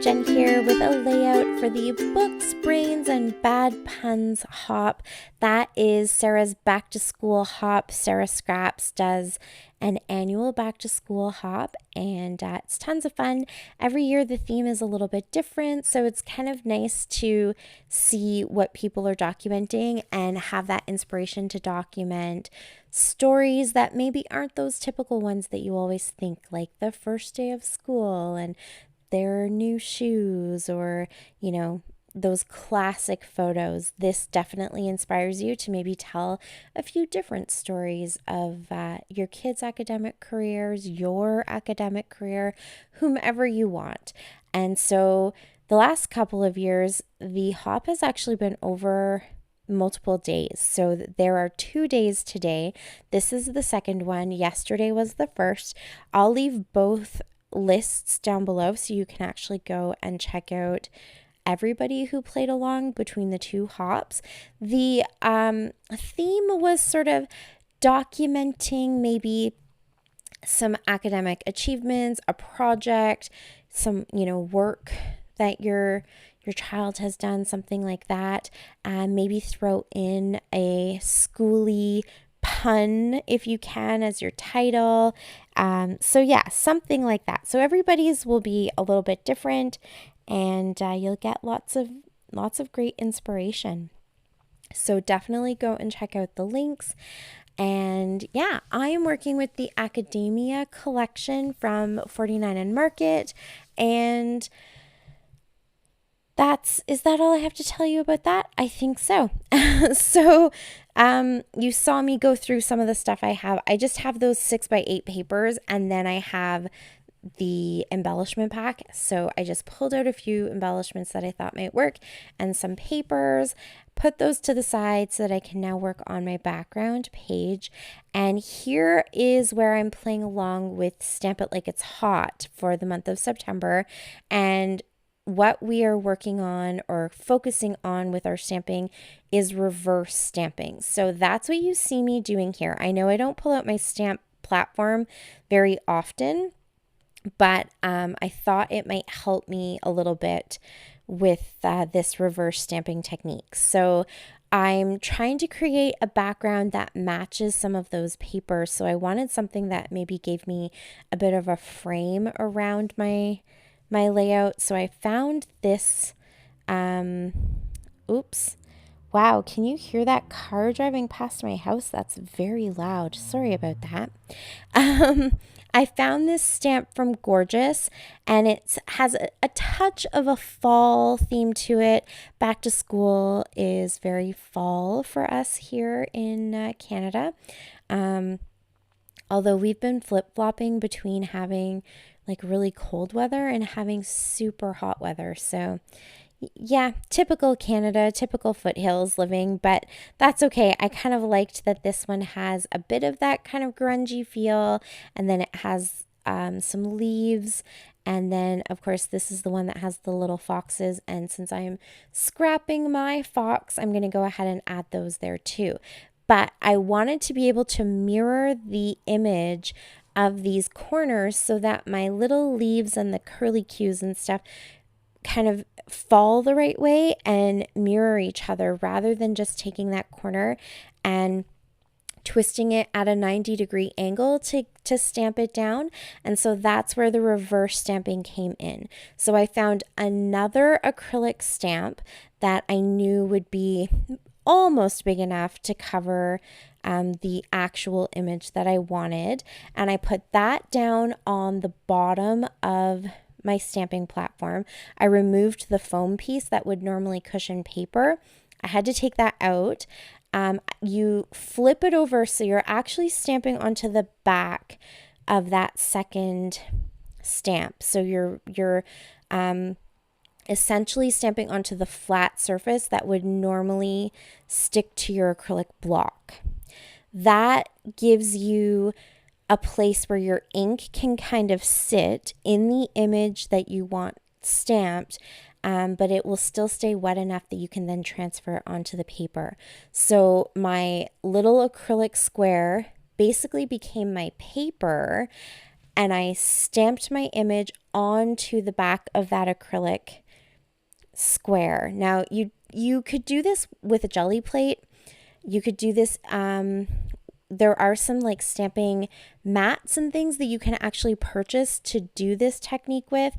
Jen here with a layout for the Books, Brains, and Bad Puns hop. That is Sarah's back to school hop. Sarah Scraps does an annual back to school hop, and it's tons of fun. Every year the theme is a little bit different, so it's kind of nice to see what people are documenting and have that inspiration to document stories that maybe aren't those typical ones that you always think, like the first day of school and their new shoes, or those classic photos. This definitely inspires you to maybe tell a few different stories of your kids' academic careers, your academic career, whomever you want. And so the last couple of years, the hop has actually been over multiple days. So there are 2 days today. This is the second one. Yesterday was the first. I'll leave both lists down below so you can actually go and check out everybody who played along between the two hops. The theme was sort of documenting maybe some academic achievements, a project, some work that your child has done, something like that. Maybe throw in a schooly pun if you can as your title. So yeah, something like that. So everybody's will be a little bit different, and you'll get lots of great inspiration. So definitely go and check out the links. And yeah, I am working with the Academia collection from 49 and Market, and is that all I have to tell you about that? I think so. So you saw me go through some of the stuff I have. I just have those 6x8 papers, and then I have the embellishment pack. So I just pulled out a few embellishments that I thought might work and some papers, put those to the side so that I can now work on my background page. And here is where I'm playing along with Stamp It Like It's Hot for the month of September. And what we are working on or focusing on with our stamping is reverse stamping. So that's what you see me doing here. I know I don't pull out my stamp platform very often, but I thought it might help me a little bit with this reverse stamping technique. So I'm trying to create a background that matches some of those papers. So I wanted something that maybe gave me a bit of a frame around my layout. So I found this, oops, wow, can you hear that car driving past my house? That's very loud. Sorry about that. I found this stamp from Gorgeous, and it has a touch of a fall theme to it. Back to school is very fall for us here in Canada. Although we've been flip-flopping between having like really cold weather and having super hot weather. So yeah, typical Canada, typical foothills living, but that's okay. I kind of liked that this one has a bit of that kind of grungy feel, and then it has some leaves, and then of course this is the one that has the little foxes, and since I am scrapping my fox, I'm going to go ahead and add those there too. But I wanted to be able to mirror the image of these corners so that my little leaves and the curly cues and stuff kind of fall the right way and mirror each other, rather than just taking that corner and twisting it at a 90-degree angle to stamp it down. And so that's where the reverse stamping came in. So I found another acrylic stamp that I knew would be almost big enough to cover the actual image that I wanted. And I put that down on the bottom of my stamping platform. I removed the foam piece that would normally cushion paper. I had to take that out. You flip it over so you're actually stamping onto the back of that second stamp. So you're essentially stamping onto the flat surface that would normally stick to your acrylic block. That gives you a place where your ink can kind of sit in the image that you want stamped, but it will still stay wet enough that you can then transfer it onto the paper. So my little acrylic square basically became my paper, and I stamped my image onto the back of that acrylic square. Now, you could do this with a jelly plate. You could do this, there are some like stamping mats and things that you can actually purchase to do this technique with.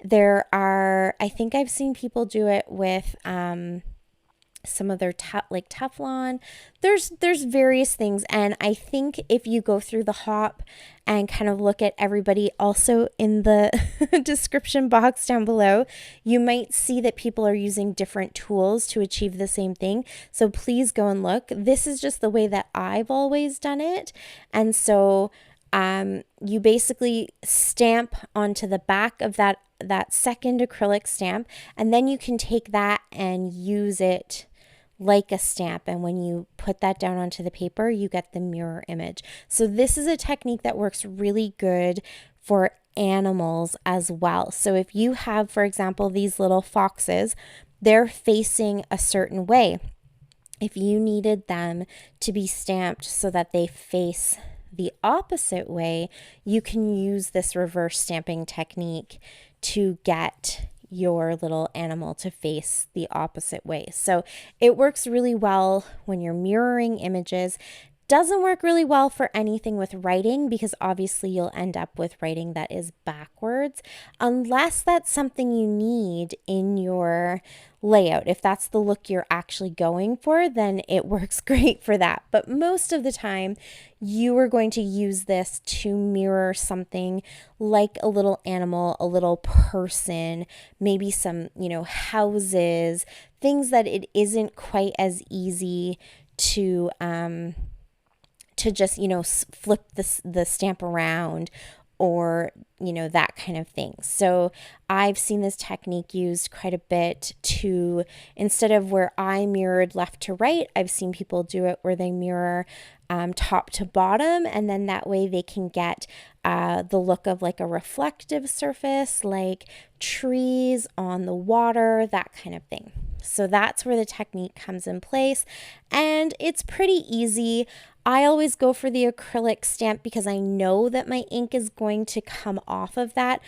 I think I've seen people do it with some of their like Teflon. There's various things, and I think if you go through the hop and kind of look at everybody also in the description box down below, you might see that people are using different tools to achieve the same thing. So please go and look. This is just the way that I've always done it. And so you basically stamp onto the back of that second acrylic stamp, and then you can take that and use it like a stamp, and when you put that down onto the paper, you get the mirror image. So this is a technique that works really good for animals as well. So if you have, for example, these little foxes, they're facing a certain way. If you needed them to be stamped so that they face the opposite way, you can use this reverse stamping technique to get your little animal to face the opposite way. So it works really well when you're mirroring images. Doesn't work really well for anything with writing, because obviously you'll end up with writing that is backwards, unless that's something you need in your layout. If that's the look you're actually going for, then it works great for that. But most of the time, you are going to use this to mirror something like a little animal, a little person, maybe some, houses, things that it isn't quite as easy to just, flip the stamp around, or, that kind of thing. So I've seen this technique used quite a bit to, instead of where I mirrored left to right, I've seen people do it where they mirror top to bottom, and then that way they can get the look of like a reflective surface, like trees on the water, that kind of thing. So that's where the technique comes in place, and it's pretty easy. I always go for the acrylic stamp because I know that my ink is going to come off of that.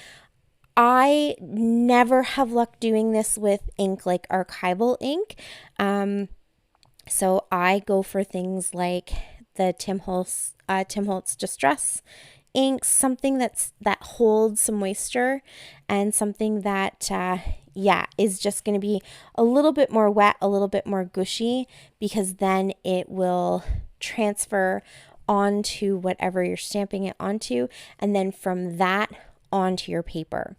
I never have luck doing this with ink like archival ink. So I go for things like the Tim Holtz Distress ink, something that holds some moisture, and something that is just going to be a little bit more wet, a little bit more gushy, because then it will transfer onto whatever you're stamping it onto, and then from that onto your paper.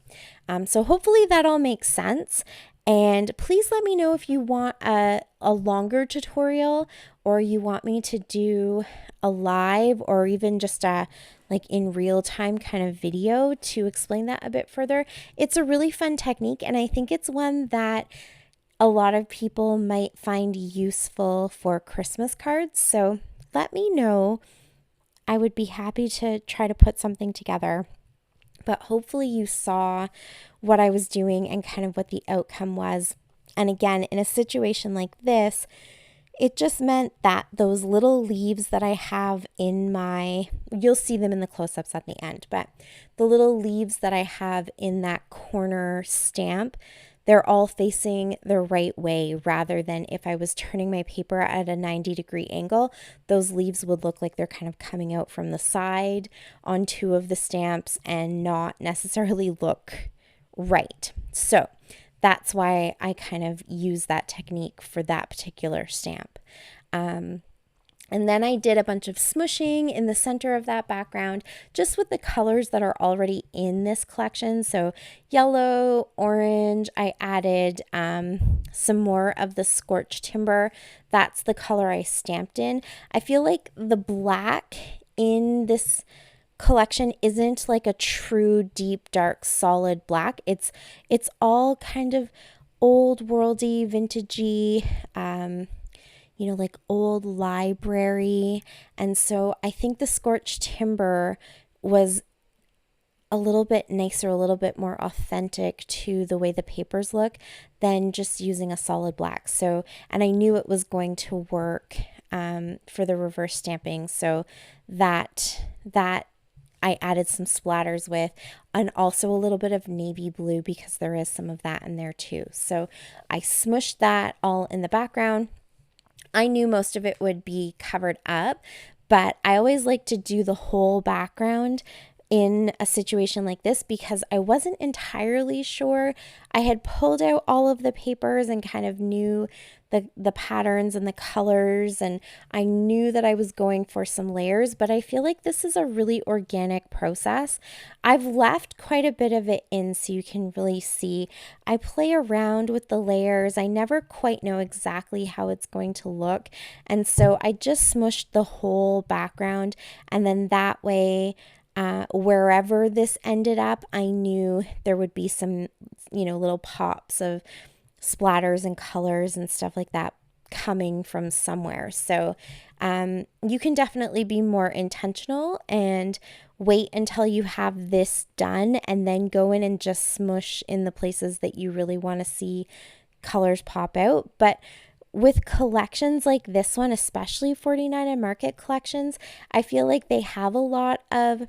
So hopefully that all makes sense. And please let me know if you want a longer tutorial, or you want me to do a live, or even just a like in real time kind of video to explain that a bit further. It's a really fun technique, and I think it's one that a lot of people might find useful for Christmas cards. So let me know. I would be happy to try to put something together. But hopefully you saw what I was doing and kind of what the outcome was. And again, in a situation like this, it just meant that those little leaves that I have in you'll see them in the close-ups at the end, but the little leaves that I have in that corner stamp, they're all facing the right way, rather than if I was turning my paper at a 90-degree angle, those leaves would look like they're kind of coming out from the side on two of the stamps and not necessarily look right. So that's why I kind of use that technique for that particular stamp. And then I did a bunch of smushing in the center of that background, just with the colors that are already in this collection. So yellow, orange, I added some more of the scorched timber. That's the color I stamped in. I feel like the black in this collection isn't like a true deep dark solid black. It's all kind of old worldy, vintagey, like old library. And so I think the scorched timber was a little bit nicer, a little bit more authentic to the way the papers look than just using a solid black. So, and I knew it was going to work for the reverse stamping. So that I added some splatters with, and also a little bit of navy blue because there is some of that in there too. So I smushed that all in the background. I knew most of it would be covered up, but I always like to do the whole background in a situation like this because I wasn't entirely sure. I had pulled out all of the papers and kind of knew the patterns and the colors, and I knew that I was going for some layers, but I feel like this is a really organic process. I've left quite a bit of it in so you can really see. I play around with the layers. I never quite know exactly how it's going to look, and so I just smushed the whole background, and then that way wherever this ended up, I knew there would be some, little pops of splatters and colors and stuff like that coming from somewhere. So you can definitely be more intentional and wait until you have this done and then go in and just smush in the places that you really want to see colors pop out. But with collections like this one, especially 49 and Market collections, I feel like they have a lot of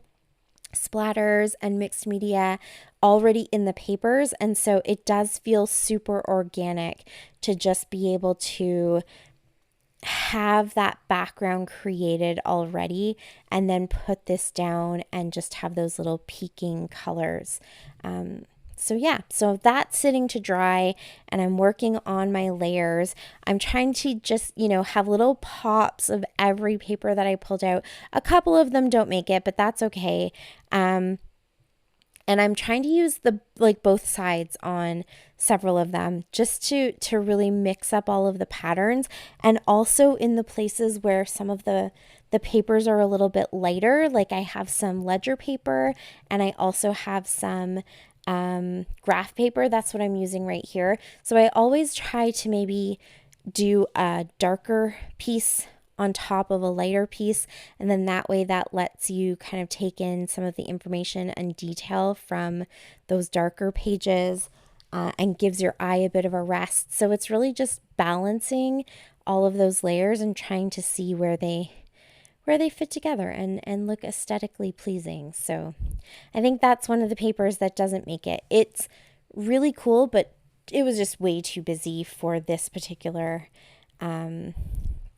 splatters and mixed media already in the papers, and so it does feel super organic to just be able to have that background created already and then put this down and just have those little peeking colors. So that's sitting to dry and I'm working on my layers. I'm trying to just, have little pops of every paper that I pulled out. A couple of them don't make it, but that's okay. And I'm trying to use both sides on several of them just to really mix up all of the patterns, and also in the places where some of the papers are a little bit lighter, like I have some ledger paper and I also have some graph paper. That's what I'm using right here. So I always try to maybe do a darker piece on top of a lighter piece, and then that way that lets you kind of take in some of the information and detail from those darker pages and gives your eye a bit of a rest. So it's really just balancing all of those layers and trying to see where they fit together and look aesthetically pleasing. So I think that's one of the papers that doesn't make it. It's really cool, but it was just way too busy for this particular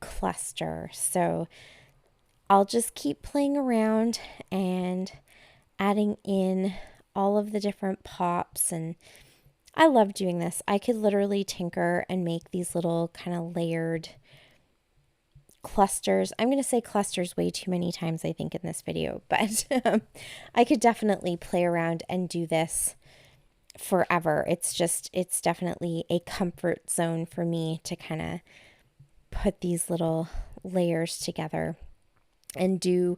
cluster. So I'll just keep playing around and adding in all of the different pops, and I love doing this. I could literally tinker and make these little kind of layered clusters. I'm going to say clusters way too many times, I think, in this video, but I could definitely play around and do this forever. It's definitely a comfort zone for me to kind of put these little layers together and do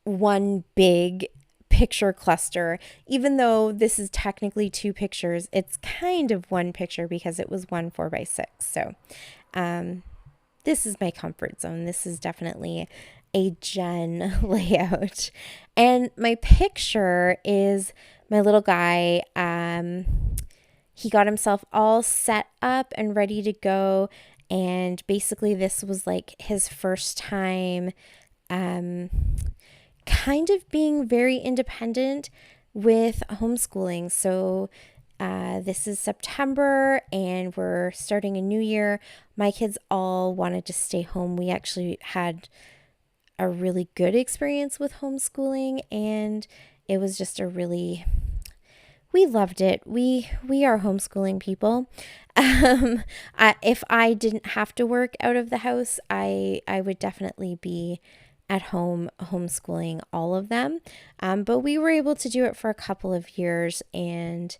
one big picture cluster. Even though this is technically two pictures, it's kind of one picture because it was one 4x6. So this is my comfort zone. This is definitely a Jen layout. And my picture is my little guy. He got himself all set up and ready to go. And basically this was like his first time kind of being very independent with homeschooling. So this is September and we're starting a new year. My kids all wanted to stay home. We actually had a really good experience with homeschooling, and it was just we loved it. We are homeschooling people. If I didn't have to work out of the house, I would definitely be at home homeschooling all of them. But we were able to do it for a couple of years, and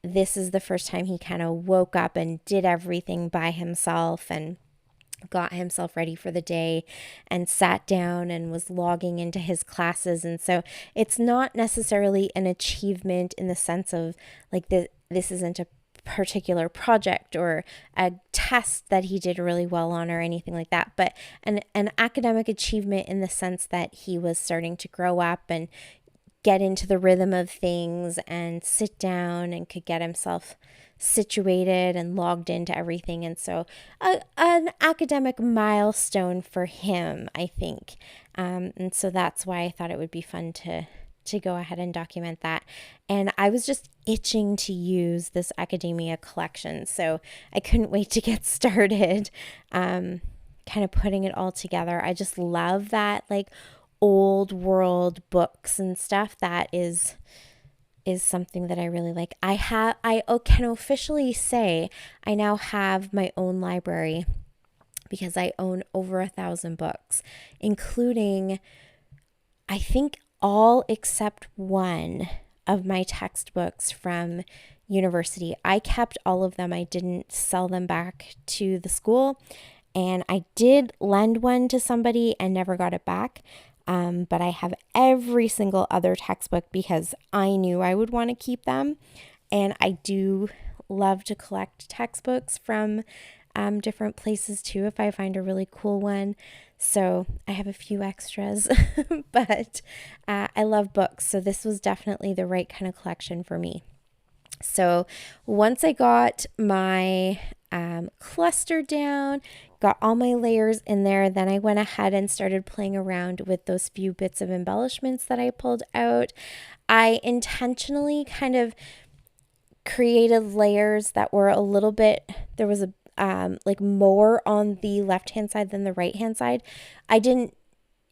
this is the first time he kind of woke up and did everything by himself and got himself ready for the day and sat down and was logging into his classes. And so it's not necessarily an achievement in the sense of like this isn't a particular project or a test that he did really well on or anything like that, but an academic achievement in the sense that he was starting to grow up and get into the rhythm of things and sit down and could get himself situated and logged into everything. And so an academic milestone for him, I think. And so that's why I thought it would be fun to go ahead and document that. And I was just itching to use this academia collection, so I couldn't wait to get started kind of putting it all together. I just love that, like, old world books and stuff. That is something that I really like. I can officially say I now have my own library because I own over 1,000 books, including, I think, all except one of my textbooks from university. I kept all of them. I didn't sell them back to the school, and I did lend one to somebody and never got it back. But I have every single other textbook because I knew I would want to keep them. And I do love to collect textbooks from different places too if I find a really cool one. So I have a few extras, but I love books. So this was definitely the right kind of collection for me. So once I got my cluster down, got all my layers in there, then I went ahead and started playing around with those few bits of embellishments that I pulled out. I intentionally kind of created layers that were a little bit, there was a like more on the left-hand side than the right-hand side. I didn't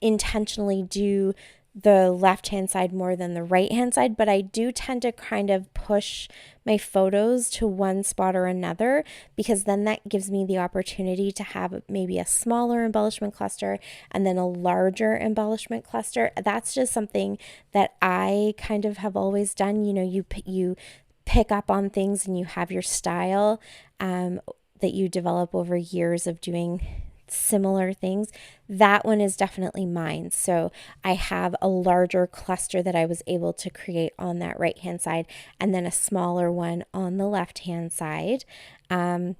intentionally do the left-hand side more than the right-hand side, but I do tend to kind of push my photos to one spot or another, because then that gives me the opportunity to have maybe a smaller embellishment cluster and then a larger embellishment cluster. That's just something that I kind of have always done. You know, you pick up on things and you have your style that you develop over years of doing similar things. That one is definitely mine. So I have a larger cluster that I was able to create on that right hand side, and then a smaller one on the left hand side. And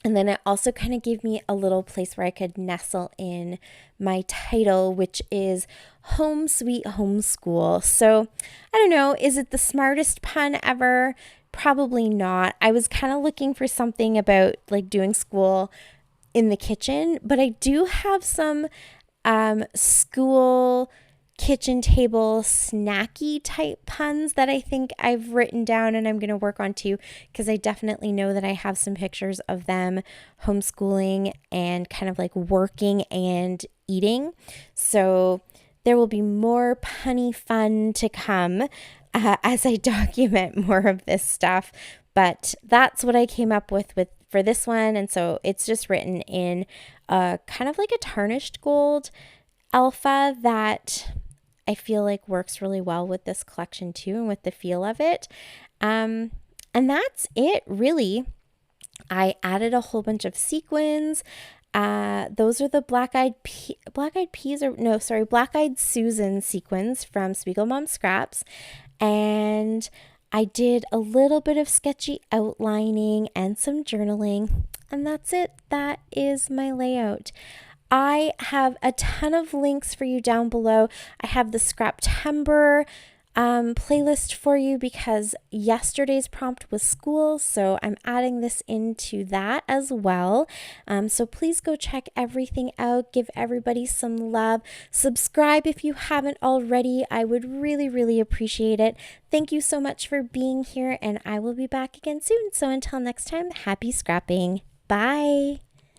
then it also kind of gave me a little place where I could nestle in my title, which is Home Sweet Homeschool. So I don't know, is it the smartest pun ever? Probably not. I was kind of looking for something about like doing school in the kitchen, but I do have some school kitchen table snacky type puns that I think I've written down and I'm going to work on too, because I definitely know that I have some pictures of them homeschooling and kind of like working and eating. So there will be more punny fun to come as I document more of this stuff. But that's what I came up with for this one. And so it's just written in kind of like a tarnished gold alpha that I feel like works really well with this collection too, and with the feel of it. And that's it, really. I added a whole bunch of sequins. Those are the Black-Eyed Susan sequins from Spiegel Mom Scraps. And I did a little bit of sketchy outlining and some journaling, and that's it. That is my layout. I have a ton of links for you down below. I have the Scraptember playlist for you because yesterday's prompt was school, so I'm adding this into that as well. So please go check everything out. Give everybody some love. Subscribe if you haven't already. I would really, really appreciate it. Thank you so much for being here, and I will be back again soon. So until next time, happy scrapping. Bye.